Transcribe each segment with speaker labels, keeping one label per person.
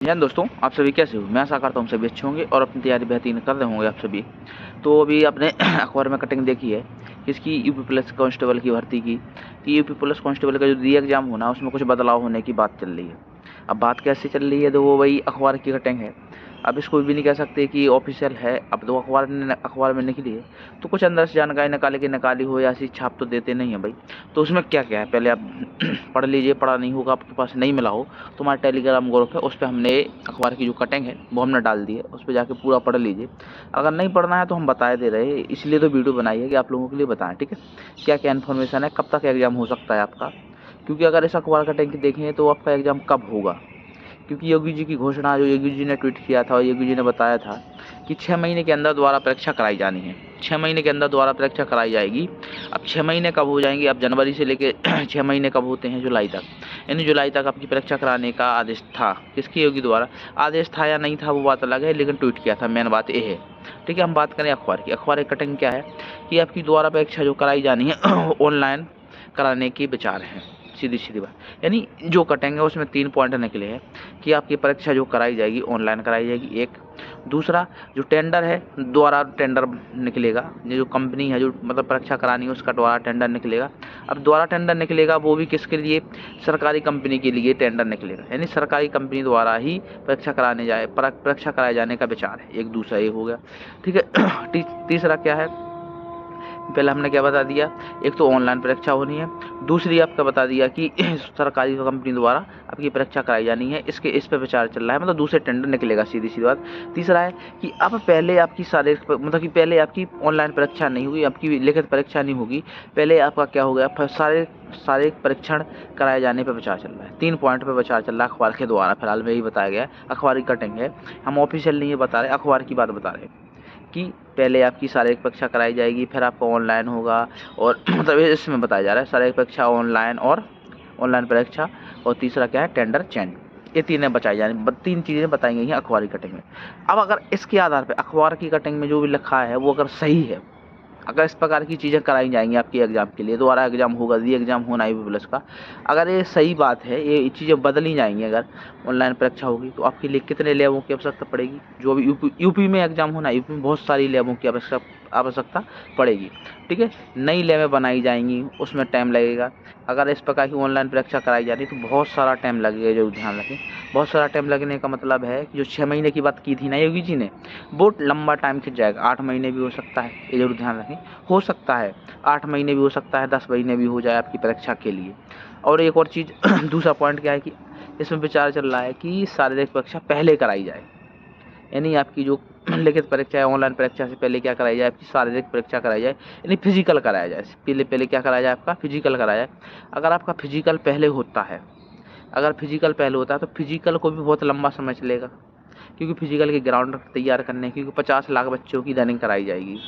Speaker 1: जैन दोस्तों, आप सभी कैसे हो? मैं आशा करता हूँ सभी अच्छे होंगे और अपनी तैयारी बेहतरीन कर रहे होंगे आप सभी। तो अभी आपने अखबार में कटिंग देखी है किसकी, यूपी पुलिस कांस्टेबल की भर्ती की। कि यूपी पुलिस कांस्टेबल का जो री एग्जाम होना उसमें कुछ बदलाव होने की बात चल रही है। अब बात कैसे चल रही है, तो वो वही अखबार की कटिंग है। अब इसको भी नहीं कह सकते कि ऑफिशियल है, अब तो अखबार में निकली है तो कुछ अंदर से जानकारी निकाली हो या ऐसी छाप तो देते नहीं है भाई। तो उसमें क्या क्या है पहले आप पढ़ लीजिए। पढ़ा नहीं होगा, आपके पास नहीं मिला हो तो हमारा टेलीग्राम ग्रुप है, उस पर हमने अखबार की जो कटिंग है वो हमने डाल दी है, उस पर जाके पूरा पढ़ लीजिए। अगर नहीं पढ़ना है तो हम बताए दे रहे हैं, इसलिए तो वीडियो बनाई है कि आप लोगों के लिए बताएं, ठीक है। क्या क्या इन्फॉर्मेशन है, कब तक एग्जाम हो सकता है आपका। क्योंकि अगर इस अखबार कटिंग की देखें तो आपका एग्जाम कब होगा। क्योंकि योगी जी की घोषणा, जो योगी जी ने ट्वीट किया था और योगी जी ने बताया था कि 6 महीने के अंदर दोबारा परीक्षा कराई जानी है। 6 महीने के अंदर दोबारा परीक्षा कराई जाएगी। अब 6 महीने कब हो जाएंगे, अब जनवरी से लेके 6 महीने कब होते हैं, जुलाई तक। यानी जुलाई तक आपकी परीक्षा कराने का आदेश था किसकी, योगी द्वारा। आदेश था या नहीं था वो बात अलग है, लेकिन ट्वीट किया था, मेन बात ये है, ठीक है। हम बात करें अखबार की। अखबार की कटिंग क्या है कि आपकी दोबारा परीक्षा जो कराई जानी है ऑनलाइन कराने के विचार हैं, सीधी सीधी बात। यानी जो कटेंगे उसमें 3 पॉइंट निकले हैं कि आपकी परीक्षा जो कराई जाएगी ऑनलाइन कराई जाएगी, एक। दूसरा, जो टेंडर है दोबारा टेंडर निकलेगा, ये जो कंपनी है जो मतलब परीक्षा करानी है उसका दोबारा टेंडर निकलेगा। अब दोबारा टेंडर निकलेगा वो भी किसके लिए, सरकारी कंपनी के लिए टेंडर निकलेगा। यानी सरकारी कंपनी द्वारा ही परीक्षा कराए जाने का विचार है। एक दूसरा ये हो गया, ठीक है। तीसरा क्या है, पहले हमने क्या बता दिया, एक तो ऑनलाइन परीक्षा होनी है, दूसरी आपका बता दिया कि सरकारी कंपनी द्वारा आपकी परीक्षा कराई जानी है, इस पे विचार चल रहा है, मतलब दूसरे टेंडर निकलेगा, सीधी सी बात। तीसरा है कि अब पहले आपकी शारीरिक मतलब कि पहले आपकी ऑनलाइन परीक्षा नहीं होगी, आपकी लिखित परीक्षा नहीं होगी, पहले आपका क्या हो गया, शारीरिक परीक्षण कराए जाने पर विचार चल रहा है। 3 पॉइंट पर विचार चल रहा है अखबार के द्वारा, फिलहाल में यही बताया गया है। अखबार की कटिंग है, हम ऑफिशियल नहीं है बता रहे, अखबार की बात बता रहे हैं कि पहले आपकी शारीरिक परीक्षा कराई जाएगी, फिर आपका ऑनलाइन होगा। और मतलब इसमें बताया जा रहा है शारीरिक परीक्षा ऑनलाइन परीक्षा, और तीसरा क्या है, टेंडर चेंज। ये तीन बताई जानी, 3 चीज़ें बताई गई हैं अखबार की कटिंग में। अब अगर इसके आधार पर अखबार की कटिंग में जो भी लिखा है वो अगर सही है, अगर इस प्रकार की चीज़ें कराई जाएंगी आपके एग्जाम के लिए, दोबारा एग्जाम होगा, री एग्जाम होना है यूपी पुलिस का, अगर ये सही बात है, ये चीज़ें बदली जाएंगी, अगर ऑनलाइन परीक्षा होगी तो आपके लिए कितने लैबों की आवश्यकता पड़ेगी। जो अभी यूपी में एग्जाम होना है, यूपी में बहुत सारी लैबों की आवश्यकता पड़ेगी, ठीक है। नई लैबें बनाई जाएंगी, उसमें टाइम लगेगा। अगर इस प्रकार की ऑनलाइन परीक्षा कराई जा रही तो बहुत सारा टाइम लगेगा, जो ध्यान रखें। बहुत सारा टाइम लगने का मतलब है कि जो 6 महीने की बात की थी ना योगी जी ने, वो लंबा टाइम खिंच जाएगा। 8 महीने भी हो सकता है, ये जरूर ध्यान रखें। हो सकता है 8 महीने भी हो सकता है, 10 महीने भी हो जाए आपकी परीक्षा के लिए। और एक और चीज़ दूसरा पॉइंट क्या है कि इसमें विचार चल रहा है कि शारीरिक परीक्षा पहले कराई जाए। यानी आपकी जो लिखित परीक्षा है ऑनलाइन परीक्षा से पहले क्या कराई जाए, आपकी शारीरिक परीक्षा कराई जाए, यानी फिजिकल कराया जाए। पहले क्या कराया जाए, आपका फिजिकल कराया जाए। अगर आपका फिजिकल पहले होता है, अगर फिजिकल पहले होता है तो फिजिकल को भी बहुत लंबा समय चलेगा, क्योंकि फिजिकल के ग्राउंड तैयार करने, क्योंकि 50 लाख बच्चों की रनिंग कराई जाएगी।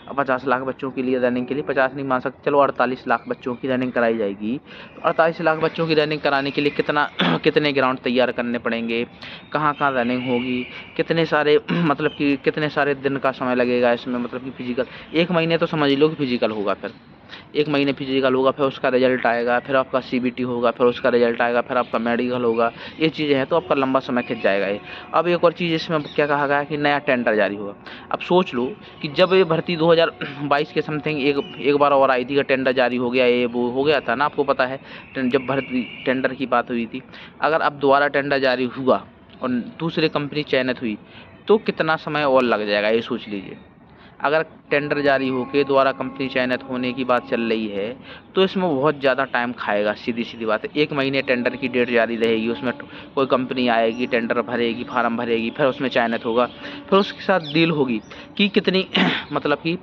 Speaker 1: अब 50 लाख बच्चों के लिए रनिंग के लिए 50 नहीं मान सकते, चलो 48 लाख बच्चों की रनिंग कराई जाएगी। तो 48 लाख बच्चों की रनिंग कराने के लिए कितने ग्राउंड तैयार करने पड़ेंगे, कहाँ कहाँ रनिंग होगी, कितने सारे मतलब कि कितने सारे दिन का समय लगेगा इसमें, मतलब कि फिजिकल 1 महीने तो समझ लो कि फिजिकल होगा, फिर 1 महीने फिजिकल होगा, फिर उसका रिजल्ट आएगा, फिर आपका सीबीटी होगा, फिर उसका रिजल्ट आएगा, फिर आपका मेडिकल होगा। ये चीज़ें हैं तो आपका लंबा समय खिंच जाएगा ये। अब एक और चीज़ इसमें क्या कहा गया है कि नया टेंडर जारी होगा। अब सोच लो कि जब ये भर्ती 2022 के समथिंग एक बार और आई थी कि टेंडर जारी हो गया, ये वो हो गया था ना, आपको पता है। जब भर्ती टेंडर की बात हुई थी, अगर अब दोबारा टेंडर जारी हुआ और दूसरी कंपनी चयनित हुई तो कितना समय और लग जाएगा, ये सोच लीजिए। अगर टेंडर जारी होकर दोबारा कंपनी चयनित होने की बात चल रही है तो इसमें बहुत ज़्यादा टाइम खाएगा, सीधी सीधी बात है। 1 महीने टेंडर की डेट जारी रहेगी, उसमें कोई कंपनी आएगी, टेंडर भरेगी, फार्म भरेगी, फिर उसमें चयनित होगा, फिर उसके साथ डील होगी कि कितनी मतलब कि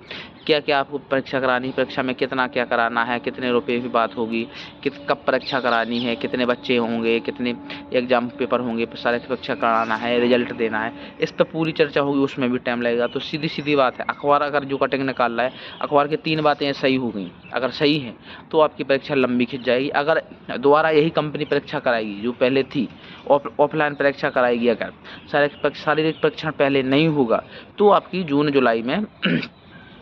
Speaker 1: क्या क्या आपको परीक्षा करानी, परीक्षा में कितना क्या कराना है, कितने रुपए की बात होगी, कब परीक्षा करानी है, कितने बच्चे होंगे, कितने एग्जाम पेपर होंगे, सारे परीक्षा कराना है, रिजल्ट देना है, इस पर पूरी चर्चा होगी, उसमें भी टाइम लगेगा। तो सीधी सीधी बात है, अखबार अगर जो कटिंग निकाल रहा है, अखबार की 3 बातें सही हो गई, अगर सही हैं तो आपकी परीक्षा लंबी खिंच जाएगी। अगर दोबारा यही कंपनी परीक्षा कराएगी जो पहले थी, ऑफलाइन परीक्षा कराएगी, अगर शारीरिक परीक्षण पहले नहीं होगा तो आपकी जून जुलाई में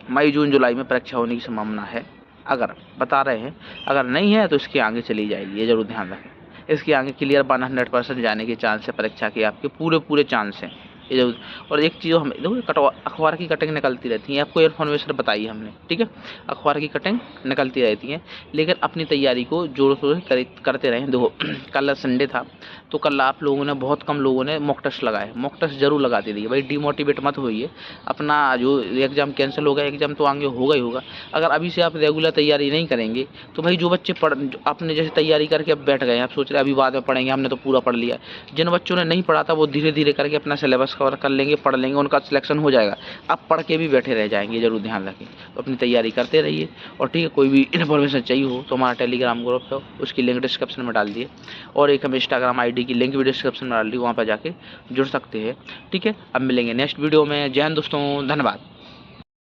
Speaker 1: मई जून जुलाई में परीक्षा होने की संभावना है, अगर बता रहे हैं। अगर नहीं है तो इसके आगे चली जाएगी, ये जरूर ध्यान रखें। इसके आगे क्लियर 100% जाने के चांस है परीक्षा के, आपके पूरे चांस हैं। ये जो और एक चीज़ हम देखो अखबार की कटिंग निकलती रहती है, आपको इन्फॉर्मेशन बताई हमने, ठीक है। अखबार की कटिंग निकलती रहती है, लेकिन अपनी तैयारी को जोर शोर से करते रहें। देखो कल संडे था, तो कल आप लोगों ने, बहुत कम लोगों ने मॉक टेस्ट लगाए। मॉक टेस्ट जरूर लगाते रहिए भाई, डिमोटिवेट मत होइए। अपना जो एग्ज़ाम कैंसिल हो गया, एग्ज़ाम तो आगे होगा ही होगा। अगर अभी से आप रेगुलर तैयारी नहीं करेंगे तो भाई जो बच्चे आपने जैसे तैयारी करके अब बैठ गए, आप सोच रहे अभी बाद में पढ़ेंगे, हमने तो पूरा पढ़ लिया। जिन बच्चों ने नहीं पढ़ा था वो धीरे धीरे करके अपना सिलेबस कवर कर लेंगे, पढ़ लेंगे, उनका सिलेक्शन हो जाएगा। आप पढ़ के भी बैठे रह जाएंगे, जरूर ध्यान रखें। तो अपनी तैयारी करते रहिए। और ठीक है, कोई भी इन्फॉर्मेशन चाहिए हो तो हमारा टेलीग्राम ग्रुप है, उसकी लिंक डिस्क्रिप्शन में डाल दिए, और एक हम इंस्टाग्राम ID की लिंक भी डिस्क्रिप्शन में डाल दी, वहाँ पर जाके जुड़ सकते हैं। ठीक है, अब मिलेंगे नेक्स्ट वीडियो में। जय हिंद दोस्तों, धन्यवाद।